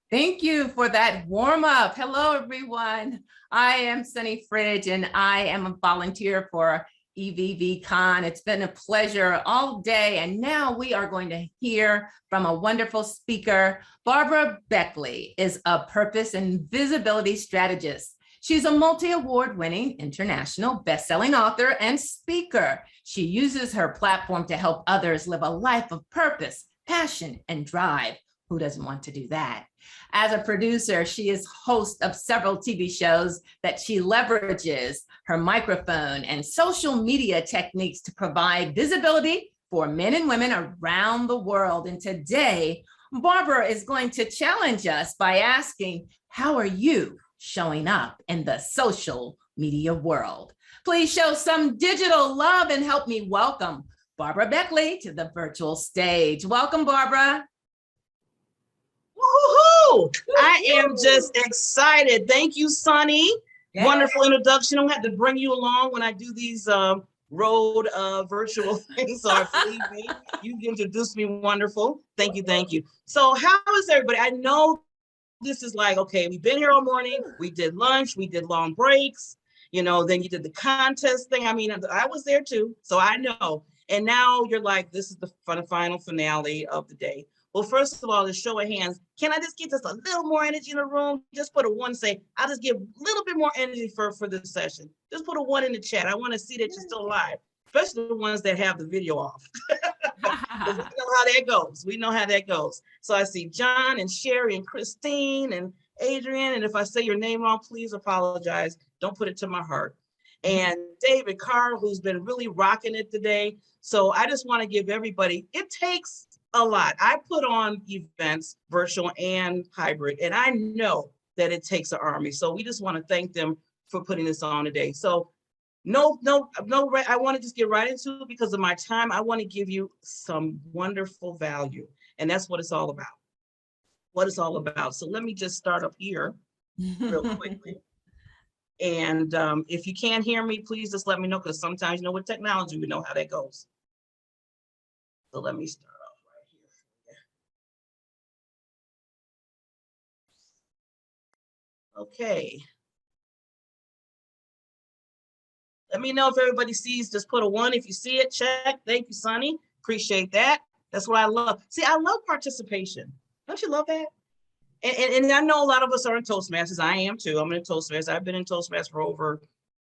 Thank you for that warm up. Hello, everyone. I am Sunny Fridge, and I am a volunteer for EVV CON. It's been a pleasure all day, and now we are going to hear from a wonderful speaker. Barbara Beckley is a purpose and visibility strategist. She's a multi-award winning international best-selling author and speaker. She uses her platform to help others live a life of purpose, passion, and drive. Who doesn't want to do that? As a producer, she is host of several TV shows that she leverages her microphone and social media techniques to provide visibility for men and women around the world. And today, Barbara is going to challenge us by asking, how are you showing up in the social media world? Please show some digital love and help me welcome Barbara Beckley to the virtual stage. Welcome, Barbara. Woohoo! I am just excited. Thank you, Sunny. Yeah. Wonderful introduction. I don't have to bring you along when I do these road virtual things. So believe me, you introduced me wonderful. Thank you, thank you. So how is everybody? I know this is like, okay, we've been here all morning. We did lunch, we did long breaks. You know, then you did the contest thing. I mean, I was there too, so I know. And now you're like, this is the final finale of the day. Well, first of all, the show of hands, can I just get just a little more energy in the room? Just put a one, say, I'll just give a little bit more energy for this session. Just put a one in the chat. I want to see that you're still alive, especially the ones that have the video off. We know how that goes. We know how that goes. So I see John and Sherry and Christine and Adrian. And if I say your name wrong, please apologize. Don't put it to my heart. And David Carr, who's been really rocking it today. So I just want to give everybody, it takes a lot. I put on events, virtual and hybrid, and I know that it takes an army. So we just want to thank them for putting this on today. So no, I want to just get right into it because of my time. I want to give you some wonderful value. And that's what it's all about. What it's all about. So let me just start up here real quickly. And if you can't hear me, please just let me know, because sometimes, you know, with technology, we know how that goes. So let me start. Okay. Let me know if everybody sees, just put a one. If you see it, check. Thank you, Sunny. Appreciate that. That's what I love. See, I love participation. Don't you love that? And I know a lot of us are in Toastmasters. I am too. I'm in Toastmasters. I've been in Toastmasters for over,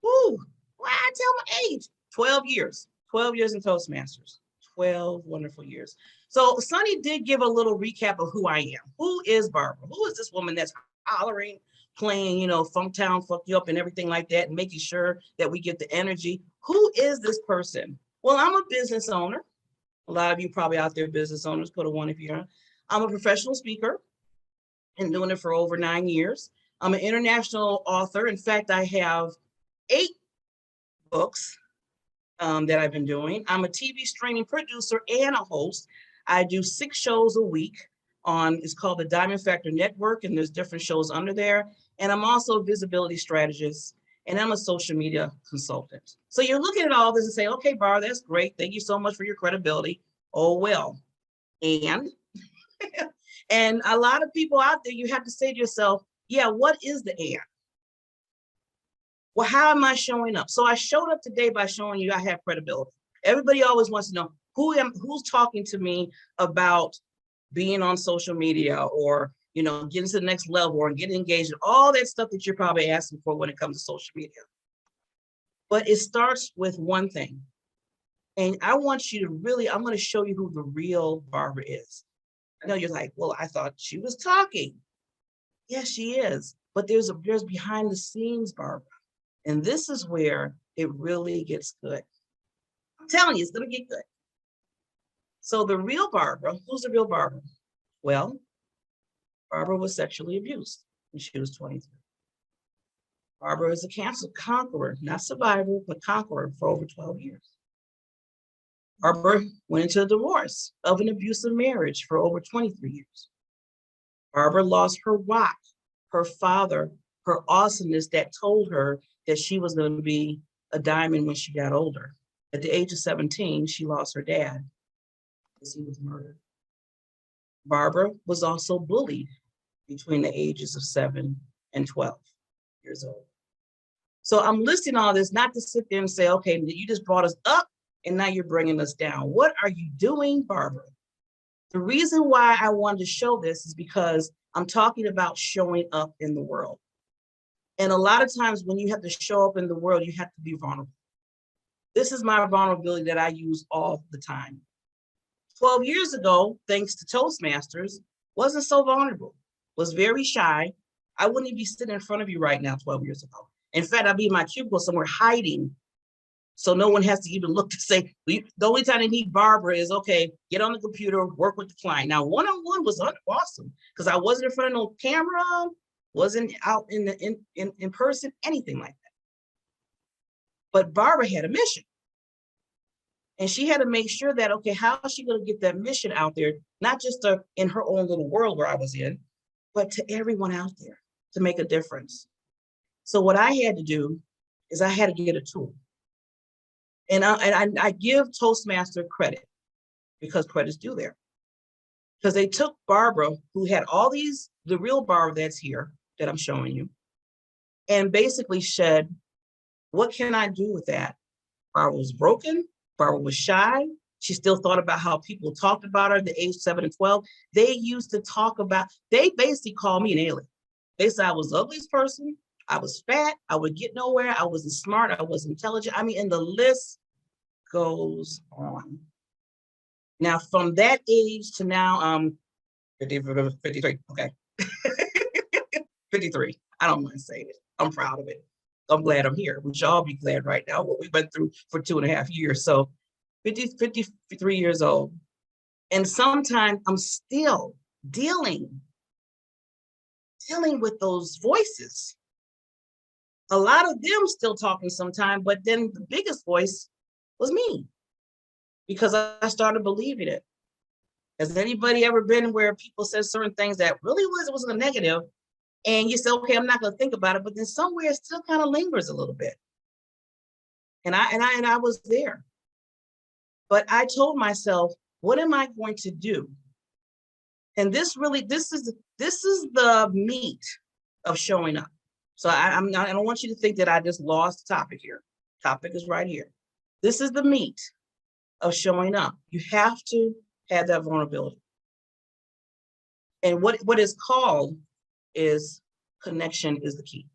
I tell my age, 12 years. 12 years in Toastmasters. 12 wonderful years. So Sunny did give a little recap of who I am. Who is Barbara? Who is this woman that's hollering, playing, you know, Funktown, Fuck You Up and everything like that, and making sure that we get the energy? Who is this person? Well, I'm a business owner. A lot of you probably out there business owners, put a one if you're. I'm a professional speaker and doing it for over 9 years. I'm an international author. In fact, I have 8 books that I've been doing. I'm a TV streaming producer and a host. I do 6 shows a week on, it's called the Diamond Factor Network, and there's different shows under there. And I'm also a visibility strategist, and I'm a social media consultant. So you're looking at all this and say, okay, Bar, that's great. Thank you so much for your credibility. Oh, well. And, and a lot of people out there, you have to say to yourself, yeah, what is the and? Well, how am I showing up? So I showed up today by showing you I have credibility. Everybody always wants to know who's talking to me about being on social media, or, you know, getting to the next level, or getting engaged, all that stuff that you're probably asking for when it comes to social media. But it starts with one thing. And I want you to really, I'm going to show you who the real Barbara is. I know you're like, well, I thought she was talking. Yes, she is. But there's behind the scenes Barbara. And this is where it really gets good. I'm telling you, it's going to get good. So the real Barbara, who's the real Barbara? Well, Barbara was sexually abused when she was 23. Barbara is a cancer conqueror, not survivor, but conqueror for over 12 years. Barbara went into a divorce of an abusive marriage for over 23 years. Barbara lost her rock, her father, her awesomeness that told her that she was going to be a diamond when she got older. At the age of 17, she lost her dad because he was murdered. Barbara was also bullied between the ages of 7 and 12 years old. So I'm listing all this not to sit there and say, okay, you just brought us up and now you're bringing us down. What are you doing, Barbara? The reason why I wanted to show this is because I'm talking about showing up in the world. And a lot of times when you have to show up in the world, you have to be vulnerable. This is my vulnerability that I use all the time. 12 years ago, thanks to Toastmasters, wasn't so vulnerable, was very shy. I wouldn't even be sitting in front of you right now 12 years ago. In fact, I'd be in my cubicle somewhere hiding so no one has to even look to say, the only time they need Barbara is, okay, get on the computer, work with the client. Now, one-on-one was awesome because I wasn't in front of no camera, wasn't out in person, anything like that. But Barbara had a mission. And she had to make sure that, okay, how is she going to get that mission out there, not just in her own little world where I was in, but to everyone out there to make a difference. So what I had to do is I had to get a tool. And I give Toastmaster credit because credit's due there. Because they took Barbara, who had all these, the real Barbara that's here, that I'm showing you, and basically said, what can I do with that? Barbara was broken. Barbara was shy. She still thought about how people talked about her at the age 7 and 12. They used to talk about, they basically called me an alien. They said I was the ugliest person. I was fat. I would get nowhere. I wasn't smart. I wasn't intelligent. I mean, and the list goes on. Now, from that age to now, 53, okay. 53. I don't mind saying it. I'm proud of it. I'm glad I'm here. We should all be glad right now what we went through for 2.5 years. So 53 years old. And sometimes I'm still dealing with those voices. A lot of them still talking sometimes, but then the biggest voice was me because I started believing it. Has anybody ever been where people said certain things that really wasn't a negative, and you say, okay, I'm not going to think about it, but then somewhere it still kind of lingers a little bit. And I was there. But I told myself, what am I going to do? And this is the meat of showing up. So I don't want you to think that I just lost the topic here. Topic is right here. This is the meat of showing up. You have to have that vulnerability. And what is called is connection is the key.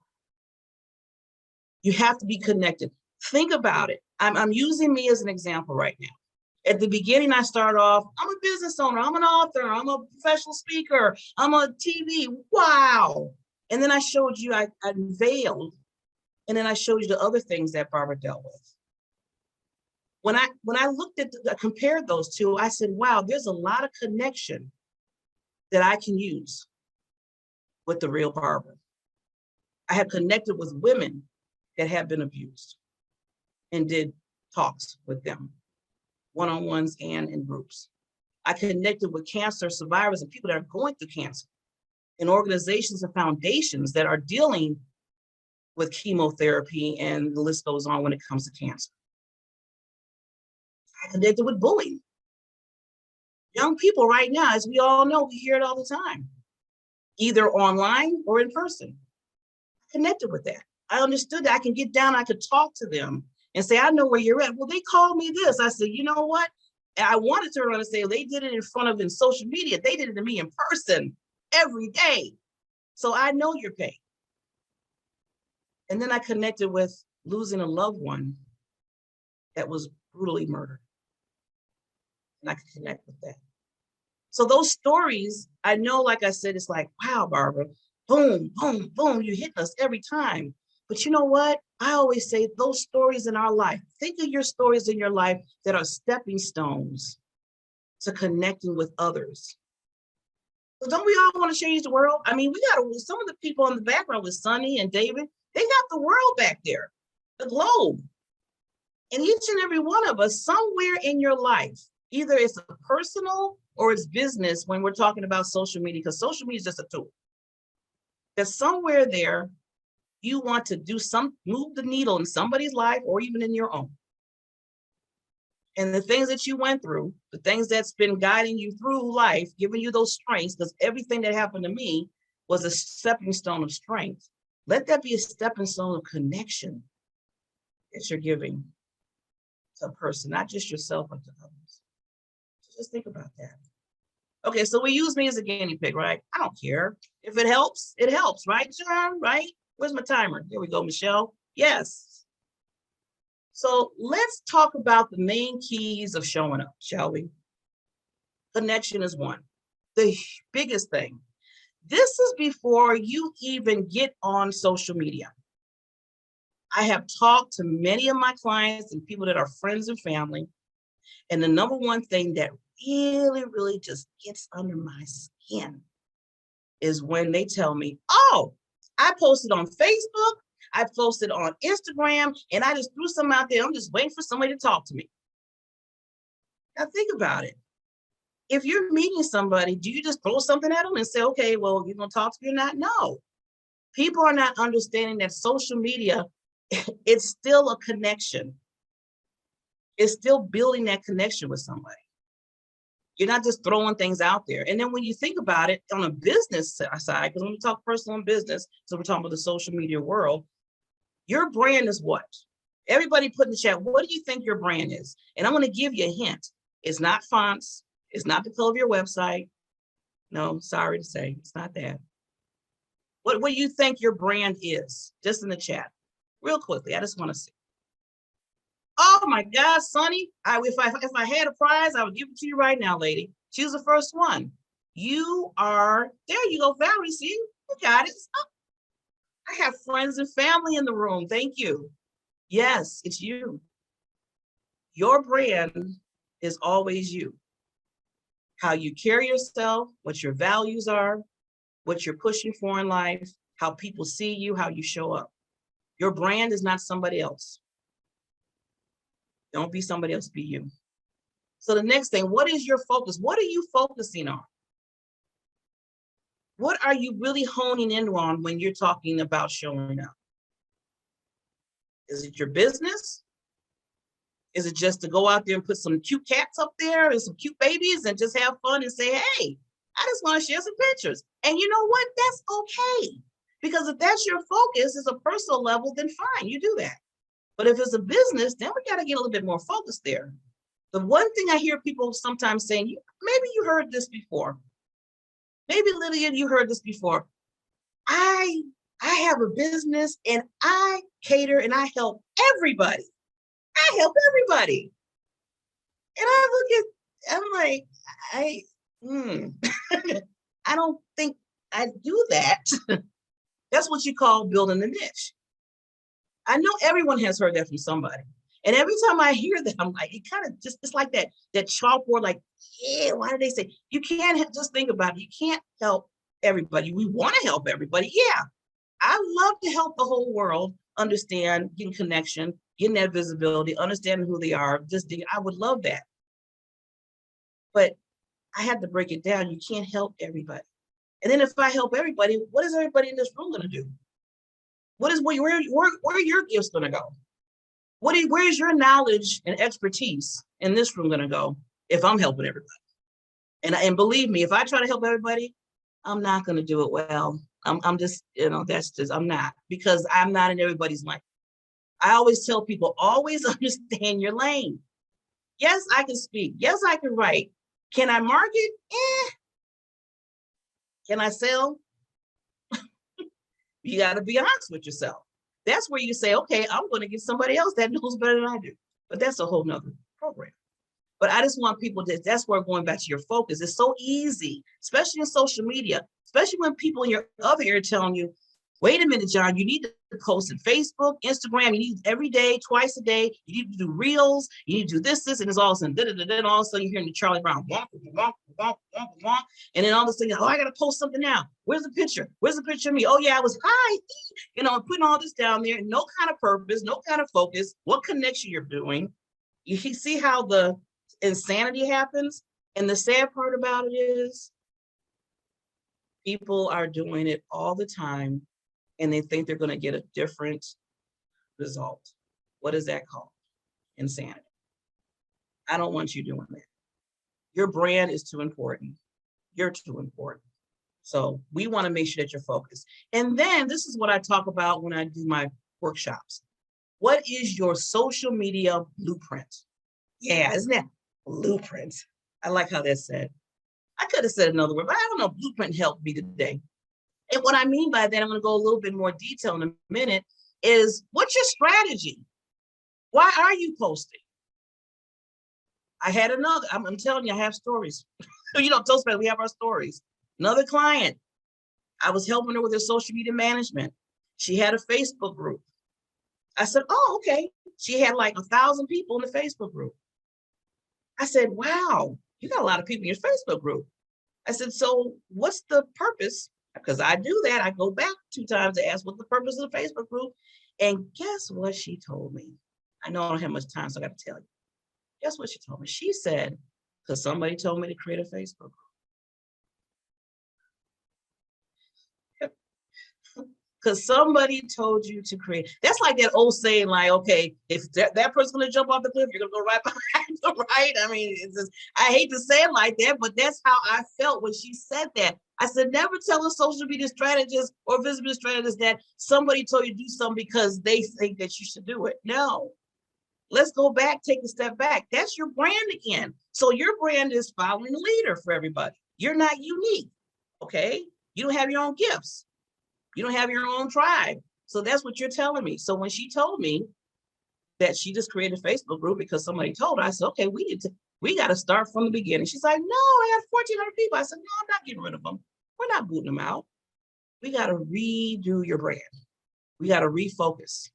You have to be connected. Think about it. I'm using me as an example right now. At the beginning, I started off, I'm a business owner, I'm an author, I'm a professional speaker, I'm a TV, wow. And then I showed you, I unveiled, and then I showed you the other things that Barbara dealt with. When I looked at, compared those two, I said, wow, there's a lot of connection that I can use with the real Barbara. I have connected with women that have been abused and did talks with them, one-on-ones and in groups. I connected with cancer survivors and people that are going through cancer, and organizations and foundations that are dealing with chemotherapy, and the list goes on when it comes to cancer. I connected with bullying. Young people right now, as we all know, we hear it all the time, either online or in person. I connected with that. I understood that I can get down, I could talk to them and say, I know where you're at. Well, they called me this. I said, you know what? And I wanted to turn around and say, they did it in front of in social media. They did it to me in person every day. So I know your pain. And then I connected with losing a loved one that was brutally murdered. And I could connect with that. So those stories, I know, like I said, it's like, wow, Barbara, boom, boom, boom, you're hitting us every time. But you know what? I always say those stories in our life, think of your stories in your life that are stepping stones to connecting with others. So don't we all want to change the world? I mean, we got some of the people in the background with Sonny and David, they got the world back there, the globe. And each and every one of us, somewhere in your life, either it's a personal or it's business when we're talking about social media, because social media is just a tool. There's somewhere there you want to do move the needle in somebody's life or even in your own. And the things that you went through, the things that's been guiding you through life, giving you those strengths, because everything that happened to me was a stepping stone of strength, let that be a stepping stone of connection that you're giving to a person, not just yourself, but to others. So just think about that. Okay, so we use me as a guinea pig, right? I don't care. If it helps, right, John? Right? Where's my timer? Here we go, Michelle. Yes. So let's talk about the main keys of showing up, shall we? Connection is one. The biggest thing. This is before you even get on social media. I have talked to many of my clients and people that are friends and family, and the number one thing that really just gets under my skin is when they tell me, oh, I posted on Facebook, I posted on Instagram, and I just threw some out there. I'm just waiting for somebody to talk to me. Now think about it. If you're meeting somebody, do you just throw something at them and say, okay, well, you're going to talk to me or not? No. People are not understanding that social media, it's still a connection. It's still building that connection with somebody. You're not just throwing things out there. And then when you think about it on a business side, because when we talk personal and business, so we're talking about the social media world, your brand is what? Everybody put in the chat, what do you think your brand is? And I'm going to give you a hint. It's not fonts. It's not the color of your website. No, sorry to say, it's not that. What do you think your brand is? Just in the chat, real quickly. I just want to see. Oh my God, Sonny! If I had a prize, I would give it to you right now, lady. She was the first one. You are there. You go, Valerie. See, you got it. Oh, I have friends and family in the room. Thank you. Yes, it's you. Your brand is always you. How you carry yourself, what your values are, what you're pushing for in life, how people see you, how you show up. Your brand is not somebody else. Don't be somebody else, be you. So the next thing, what is your focus? What are you focusing on? What are you really honing in on when you're talking about showing up? Is it your business? Is it just to go out there and put some cute cats up there and some cute babies and just have fun and say, hey, I just want to share some pictures. And you know what? That's okay. Because if that's your focus, it's a personal level, then fine, you do that. But if it's a business, then we got to get a little bit more focused there. The one thing I hear people sometimes saying, maybe you heard this before. Maybe Lillian, you heard this before. I have a business and I cater and I help everybody. I help everybody. And I'm like, I don't think I do that. That's what you call building a niche. I know everyone has heard that from somebody. And every time I hear that, I'm like, it kind of just, it's like that chalkboard, like, yeah, why did they say, you can't just think about it. You can't help everybody. We want to help everybody. Yeah, I love to help the whole world understand, getting connection, getting that visibility, understanding who they are. I would love that. But I had to break it down. You can't help everybody. And then if I help everybody, what is everybody in this room going to do? Where are your gifts going to go? Where's your knowledge and expertise in this room going to go if I'm helping everybody? And believe me, if I try to help everybody, I'm not going to do it well. I'm just, I'm not, because I'm not in everybody's lane. I always tell people, always understand your lane. Yes, I can speak. Yes, I can write. Can I market? Can I sell? You got to be honest with yourself. That's where you say, okay, I'm going to get somebody else that knows better than I do. But that's a whole nother program. But I just want people to, that's where going back to your focus. It's so easy, especially in social media, especially when people in your other ear telling you, wait a minute, John, you need to post in Facebook, Instagram, you need every day, twice a day, you need to do reels, you need to do this, and it's all of a sudden, and all of a sudden you're hearing the Charlie Brown, wonk, wonk, wonk, wonk, wonk, and then all of a sudden, oh, I got to post something now. Where's the picture? Where's the picture of me? Oh yeah, I was high, putting all this down there, no kind of purpose, no kind of focus, what connection you're doing. You see how the insanity happens? And the sad part about it is people are doing it all the time and they think they're going to get a different result. What is that called? Insanity. I don't want you doing that. Your brand is too important. You're too important. So we want to make sure that you're focused. And then this is what I talk about when I do my workshops. What is your social media blueprint? Yeah, isn't that blueprint? I like how that's said. I could have said another word, but I don't know. Blueprint helped me today. And what I mean by that, I'm going to go a little bit more detail in a minute, is what's your strategy? Why are you posting? I had another, I'm telling you, I have stories. You know, Toastmasters, we have our stories. Another client, I was helping her with her social media management. She had a Facebook group. I said, oh, okay. She had like 1,000 people in the Facebook group. I said, wow, you got a lot of people in your Facebook group. I said, so what's the purpose? Because I do that. I go back 2 times to ask what's the purpose of the Facebook group. And guess what she told me? I know I don't have much time, so I got to tell you. Guess what she told me? She said, because somebody told me to create a Facebook group. Because somebody told you to create. That's like that old saying, like, okay, if that person's going to jump off the cliff, you're going to go right behind them, right? I mean, it's just, I hate to say it like that, but that's how I felt when she said that. I said, never tell a social media strategist or visibility strategist that somebody told you to do something because they think that you should do it. No. Let's go back, take a step back. That's your brand again. So your brand is following the leader for everybody. You're not unique, okay? You don't have your own gifts. You don't have your own tribe. So that's what you're telling me. So when she told me that she just created a Facebook group because somebody told her, I said, okay, we got to start from the beginning. She's like, no, I have 1,400 people. I said, no, I'm not getting rid of them. We're not booting them out. We got to redo your brand. We got to refocus.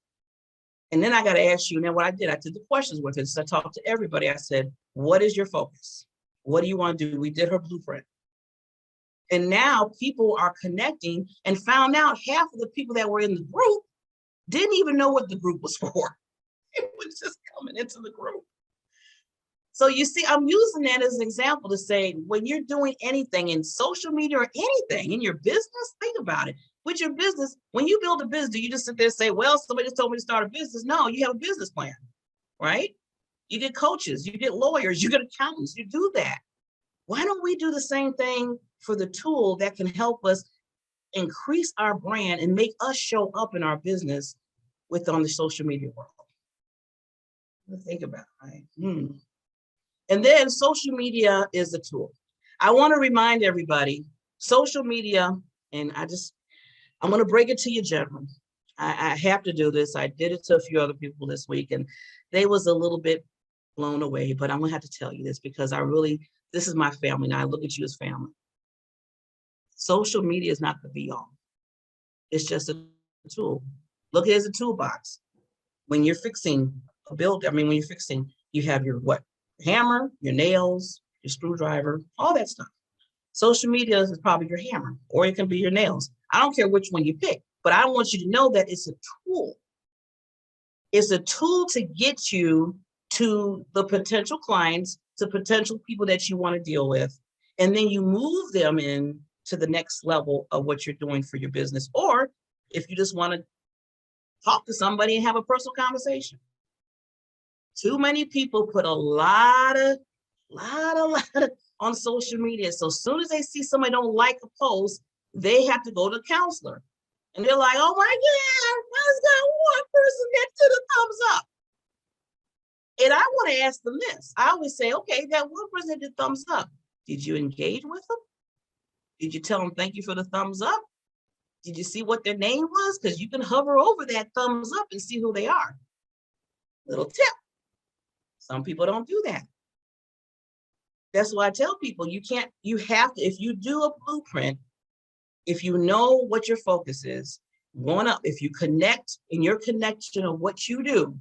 And then I got to ask you, now what I did the questions with her. So I talked to everybody. I said, what is your focus? What do you want to do? We did her blueprint. And now people are connecting and found out half of the people that were in the group didn't even know what the group was for. It was just coming into the group. So you see, I'm using that as an example to say, when you're doing anything in social media or anything in your business, think about it. With your business, when you build a business, do you just sit there and say, well, somebody just told me to start a business? No, you have a business plan, right? You get coaches, you get lawyers, you get accountants, you do that. Why don't we do the same thing for the tool that can help us increase our brand and make us show up in our business on the social media world? Think about it, right? And then social media is a tool. I want to remind everybody, social media, and I'm going to break it to you, gentlemen. I have to do this. I did it to a few other people this week, and they was a little bit blown away, but I'm going to have to tell you this because this is my family. Now I look at you as family. Social media is not the be all. It's just a tool. Look at it as a toolbox. When you're fixing a build, when you're fixing, you have your hammer, your nails, your screwdriver, all that stuff. Social media is probably your hammer, or it can be your nails. I don't care which one you pick, but I want you to know that it's a tool. It's a tool to get you to the potential clients, to potential people that you want to deal with, and then you move them in to the next level of what you're doing for your business. Or if you just want to talk to somebody and have a personal conversation. Too many people put a lot of on social media. So as soon as they see somebody don't like a post, they have to go to a counselor. And they're like, oh my God, why is that one person that did a thumbs up? And I want to ask them this. I always say, okay, that one person that did thumbs up, did you engage with them? Did you tell them thank you for the thumbs up? Did you see what their name was? Because you can hover over that thumbs up and see who they are. Little tip. Some people don't do that. That's why I tell people you have to, if you do a blueprint, if you know what your focus is, if you connect in your connection of what you do,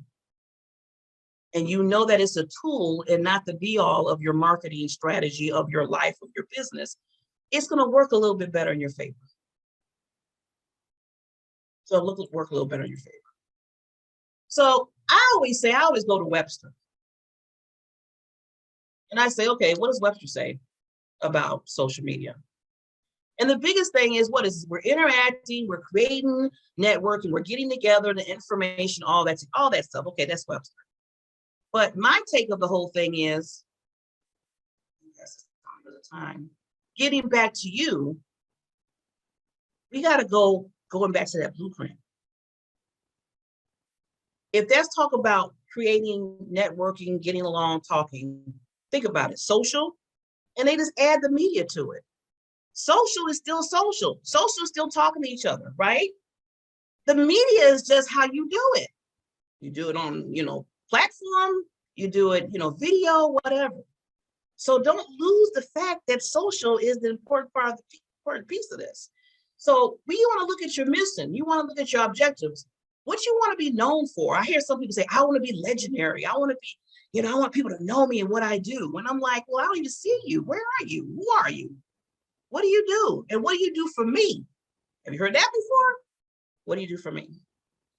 and you know that it's a tool and not the be all of your marketing strategy of your life, of your business, it's going to work a little bit better in your favor. So work a little better in your favor. So I always go to Webster. And I say, okay, what does Webster say about social media? And the biggest thing is we're interacting, we're creating, networking, we're getting together, the information, all that stuff. Okay, that's Webster. But my take of the whole thing is, getting back to you, we got to going back to that blueprint. If that's talk about creating, networking, getting along, talking, think about it, social, and they just add the media to it. Social is still social. Social is still talking to each other, right? The media is just how you do it. You do it on, platform, you do it, video, whatever. So don't lose the fact that social is the important part of the important piece of this. So when you want to look at your mission, you want to look at your objectives, what you want to be known for. I hear some people say, I want to be legendary. I want to be, I want people to know me and what I do. And I'm like, well, I don't even see you. Where are you? Who are you? What do you do? And what do you do for me? Have you heard that before? What do you do for me?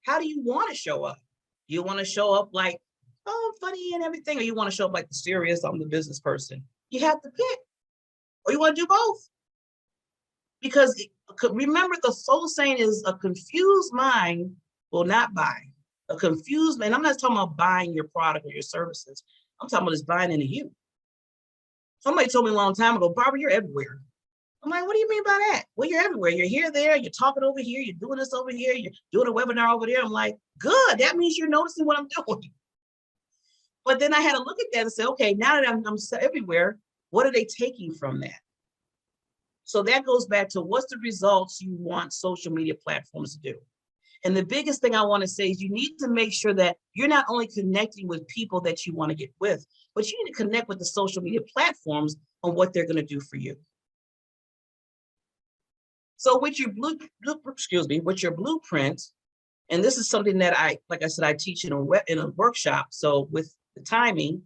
How do you want to show up? You want to show up like, oh, funny and everything, or you want to show up like the serious, I'm the business person? You have to pick, or you want to do both. Because remember, the soul saying is a confused mind will not buy. A confused man, I'm not talking about buying your product or your services. I'm talking about just buying into you. Somebody told me a long time ago, Barbara, you're everywhere. I'm like, what do you mean by that? Well, you're everywhere. You're here, there, you're talking over here, you're doing this over here, you're doing a webinar over there. I'm like, good, that means you're noticing what I'm doing. But then I had to look at that and say, okay, now that I'm everywhere, what are they taking from that? So that goes back to what's the results you want social media platforms to do. And the biggest thing I want to say is you need to make sure that you're not only connecting with people that you want to get with, but you need to connect with the social media platforms on what they're going to do for you. So with your with your blueprint, and this is something that I teach in a workshop. So with the timing,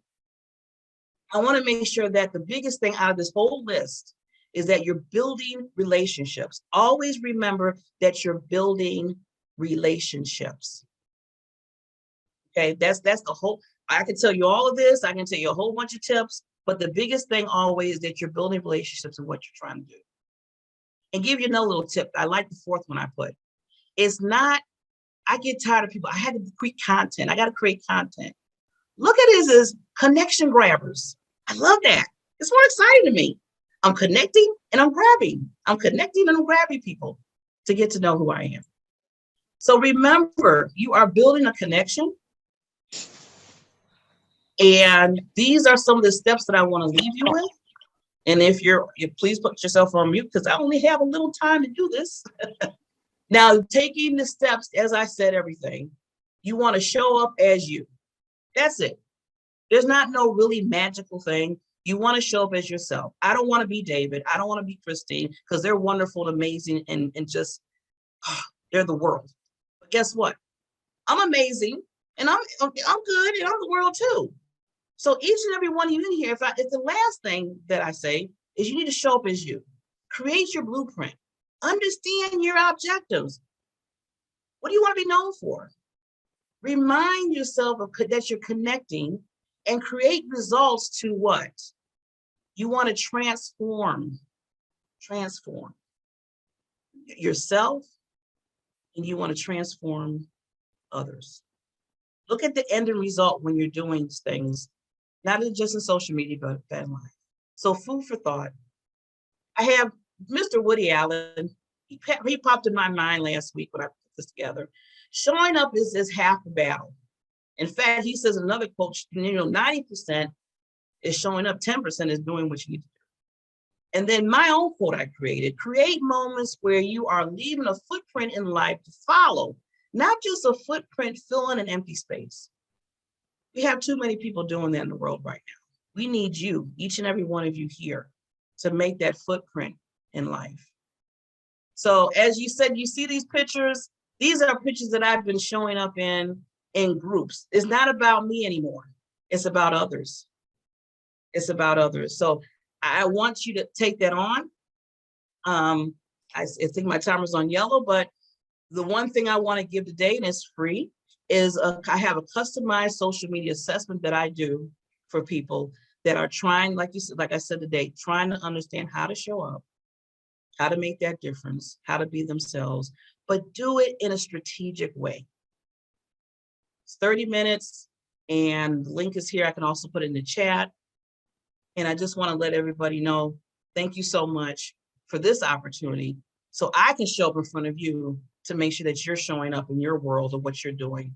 I want to make sure that the biggest thing out of this whole list is that you're building relationships. Always remember that you're building relationships. Okay, that's the whole, I can tell you all of this, I can tell you a whole bunch of tips, but the biggest thing always is that you're building relationships in what you're trying to do. And give you another little tip. I like the fourth one I put. It's not, I get tired of people. I had to create content. I got to create content. Look at this as connection grabbers. I love that. It's more exciting to me. I'm connecting and I'm grabbing. I'm connecting and I'm grabbing people to get to know who I am. So remember, you are building a connection. And these are some of the steps that I want to leave you with. And if please put yourself on mute because I only have a little time to do this. Now, taking the steps, as I said, everything, you want to show up as you. That's it. There's not no really magical thing. You want to show up as yourself. I don't want to be David. I don't want to be Christine because they're wonderful and amazing and just, they're the world. But guess what? I'm amazing and I'm good and I'm the world too. So each and every one of you in here, if the last thing that I say is you need to show up as you. Create your blueprint. Understand your objectives. What do you want to be known for? Remind yourself that you're connecting and create results to what? You want to transform yourself, and you want to transform others. Look at the ending result when you're doing things, not just in social media, but in life. So food for thought. I have Mr. Woody Allen. He popped in my mind last week when I put this together. Showing up is half the battle. In fact, he says another quote, 90% is showing up, 10% is doing what you need to do. And then my own quote I created, create moments where you are leaving a footprint in life to follow, not just a footprint filling an empty space. We have too many people doing that in the world right now. We need you, each and every one of you here, to make that footprint in life. So as you said, you see these pictures, these are pictures that I've been showing up in groups. It's not about me anymore. It's about others. It's about others. So I want you to take that on. I think my timer's on yellow, but the one thing I want to give today, and it's free, is I have a customized social media assessment that I do for people that are trying, like I said today, trying to understand how to show up, how to make that difference, how to be themselves, but do it in a strategic way. It's 30 minutes and the link is here. I can also put it in the chat. And I just want to let everybody know, thank you so much for this opportunity so I can show up in front of you to make sure that you're showing up in your world of what you're doing.